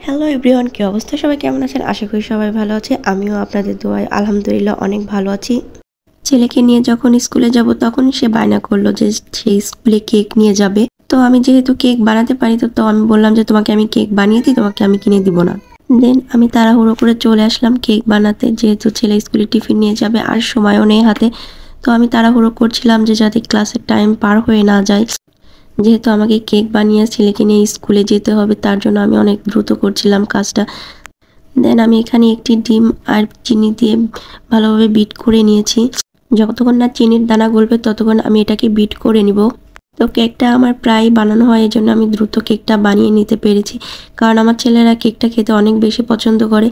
Hello everyone, কি অবস্থা? সবাই কেমন আছেন? আশা করি সবাই ভালো আছে। আমিও আপনাদের দোয়ায় আলহামদুলিল্লাহ অনেক ভালো আছি। ছেলেকে নিয়ে যখন স্কুলে যাব তখন সে বায়না করলো যে সে স্কুলে কেক নিয়ে যাবে। তো আমি যেহেতু কেক বানাতে পারি তো আমি বললাম যে তোমাকে আমি কেক বানিয়ে দিই, তোমাকে আমি কিনে দিব না। দেন আমি তাড়াহুড়ো করে চলে আসলাম কেক বানাতে, যেহেতু ছেলে স্কুলে টিফিন নিয়ে যাবে আর সময়ও নেই হাতে। তো আমি তাড়াহুড়ো করছিলাম যে যাতে ক্লাসের টাইম পার হয়ে না যায়, যেহেতু আমাকে কেক বানিয়ে ছেলেকে নিয়ে স্কুলে যেতে হবে, তার জন্য আমি অনেক দ্রুত করছিলাম কাজটা। দেন আমি এখানে একটি ডিম আর চিনি দিয়ে ভালোভাবে বিট করে নিয়েছি। যতক্ষণ না চিনির দানা গলবে ততক্ষণ আমি এটাকে বিট করে নিব। তো কেকটা আমার প্রায় বানানো হয়, এই জন্য আমি দ্রুত কেকটা বানিয়ে নিতে পেরেছি, কারণ আমার ছেলেরা কেকটা খেতে অনেক বেশি পছন্দ করে।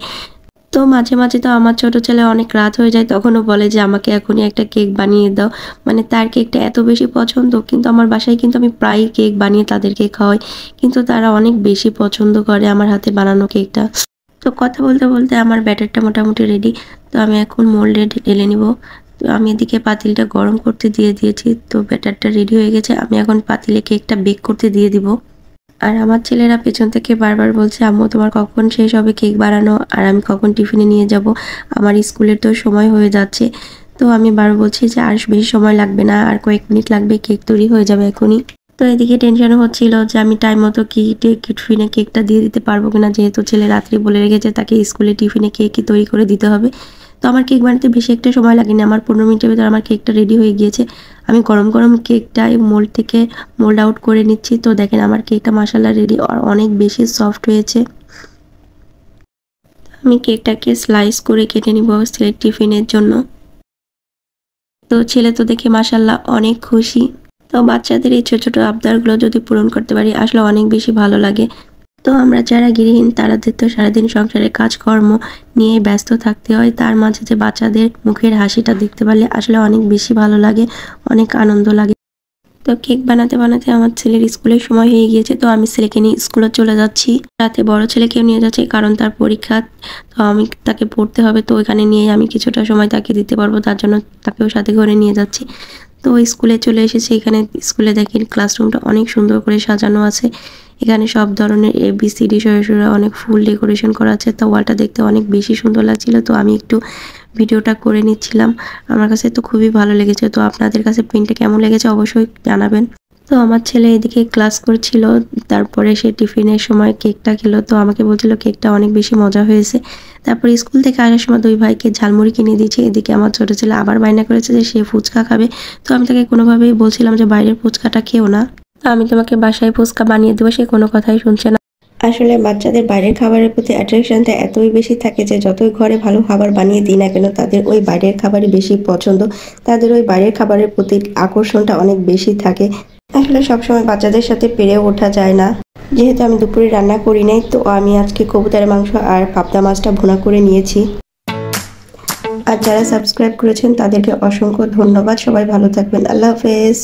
তো মাঝে মাঝে তো আমার ছোট ছেলে অনেক রাত হয়ে যায়, তখনও বলে যে আমাকে এখনই একটা কেক বানিয়ে দাও। মানে তার কেকটা এত বেশি পছন্দ, কিন্তু আমার বাসায় কিন্তু আমি প্রায়ই কেক বানিয়ে তাদেরকে খাওয়াই, কিন্তু তারা অনেক বেশি পছন্দ করে আমার হাতে বানানো কেকটা। তো কথা বলতে বলতে আমার ব্যাটারটা মোটামুটি রেডি। তো আমি এখন মোল্ডে ঢেলে নিব। তো আমি এদিকে পাতিলটা গরম করতে দিয়ে দিয়েছি, তো ব্যাটারটা রেডি হয়ে গেছে। আমি এখন পাতিলে কেকটা বেক করতে দিয়ে দিব। আর আমার ছেলেরা পেছন থেকে বারবার বলছে, আম্মু তোমার কখন শেষ হবে কেক বানানো, আর আমি কখন টিফিনে নিয়ে যাব, আমার স্কুলের তো সময় হয়ে যাচ্ছে। তো আমি বারবার বলছি যে আর বেশি সময় লাগবে না, আর কয়েক মিনিট লাগবে, কেক তৈরি হয়ে যাবে এখনই। তো এদিকে টেনশন হচ্ছিল যে আমি টাইম মতো টিফিনে কেকটা দিয়ে দিতে পারবো কিনা, যেহেতু ছেলে রাত্রি বলে রেখেছে তাকে স্কুলে টিফিনে কেকই তৈরি করে দিতে হবে। তো আমার কেক বানাতে বেশি একটা সময় লাগেনি, আমার 15 মিনিটের ভিতরে আমার কেকটা রেডি হয়ে গিয়েছে। আমি গরম গরম কেকটা মোল্ড থেকে মোল্ড আউট করে নিচ্ছি। তো দেখেন আমার কেকটা মাশাআল্লাহ রেডি, আর অনেক বেশি সফট হয়েছে। আমি কেকটাকে স্লাইস করে কেটে নিব ছেলের টিফিনের জন্য। তো ছেলে তো দেখে মাশাআল্লাহ অনেক খুশি। তো বাচ্চাদের এই ছোট ছোট আবদারগুলো যদি পূরণ করতে পারি আসলে অনেক বেশি ভালো লাগে। তো আমরা যারা গৃহিণী তাদের তো সারাদিন সংসারের কাজকর্ম নিয়ে ব্যস্ত থাকতে হয়, তার মাঝে যে বাচ্চাদের মুখের হাসিটা দেখতে পারলে আসলে অনেক বেশি ভালো লাগে, অনেক আনন্দ লাগে। তো কেক বানাতে বানাতে আমার ছেলের স্কুলের সময় হয়ে গিয়েছে, তো আমি ছেলেকে নিয়ে স্কুলে চলে যাচ্ছি। রাতে বড় ছেলেকেও নিয়ে যাচ্ছি, কারণ তার পরীক্ষা, তো আমি তাকে পড়তে হবে। তো ওইখানে নিয়ে আমি কিছুটা সময় তাকে দিতে পারবো, তার জন্য তাকেও সাথে করে নিয়ে যাচ্ছি। তো স্কুলে চলে এসেছি। এখানে স্কুলে দেখেন ক্লাসরুমটা অনেক সুন্দর করে সাজানো আছে। এখানে সব ধরনের ABCD সরাসরি অনেক ফুল ডেকোরেশন করা আছে। তো ওয়ালটা দেখতে অনেক বেশি সুন্দর লাগছিল, তো আমি একটু ভিডিওটা করে নিচ্ছিলাম। আমার কাছে তো খুবই ভালো লেগেছে। তো আপনাদের কাছে প্রিন্টটা কেমন লেগেছে অবশ্যই জানাবেন। তো আমার ছেলে এদিকে ক্লাস করছিল, তারপরে সে টিফিনের সময় কেকটা খেলো। তো আমাকে বলছিল কেকটা অনেক বেশি মজা হয়েছে। তারপরে স্কুল থেকে আসার সময় 2 ভাইকে ঝালমুড়ি কিনে দিয়েছি। এদিকে আমার ছোট ছেলে আবার বায়না করেছে যে সে ফুচকা খাবে। তো আমি তাকে কোনোভাবেই বলছিলাম যে বাইরের ফুচকাটা খেও না, আমি তোমাকে বাসায় ফুচকা বানিয়ে দেবো। সে কোনো কথাই শুনছে না। আসলে বাচ্চাদের বাইরের খাবারের প্রতি অ্যাট্রাকশনটা এতই বেশি থাকে যে যতই ঘরে ভালো খাবার বানিয়ে দিই না কেন, তাদের ওই বাইরের খাবারই বেশি পছন্দ। তাদের ওই বাইরের খাবারের প্রতি আকর্ষণটা অনেক বেশি থাকে। আসলে সবসময় বাচ্চাদের সাথে পেরে ওঠা যায় না। যেহেতু আমি দুপুরে রান্না করি নাই, তো আমি আজকে কবুতরের মাংস আর পাবদা মাছটা ভুনা করে নিয়েছি। আর যারা সাবস্ক্রাইব করেছেন তাদেরকে অসংখ্য ধন্যবাদ। সবাই ভালো থাকবেন। আল্লাহ হাফেজ।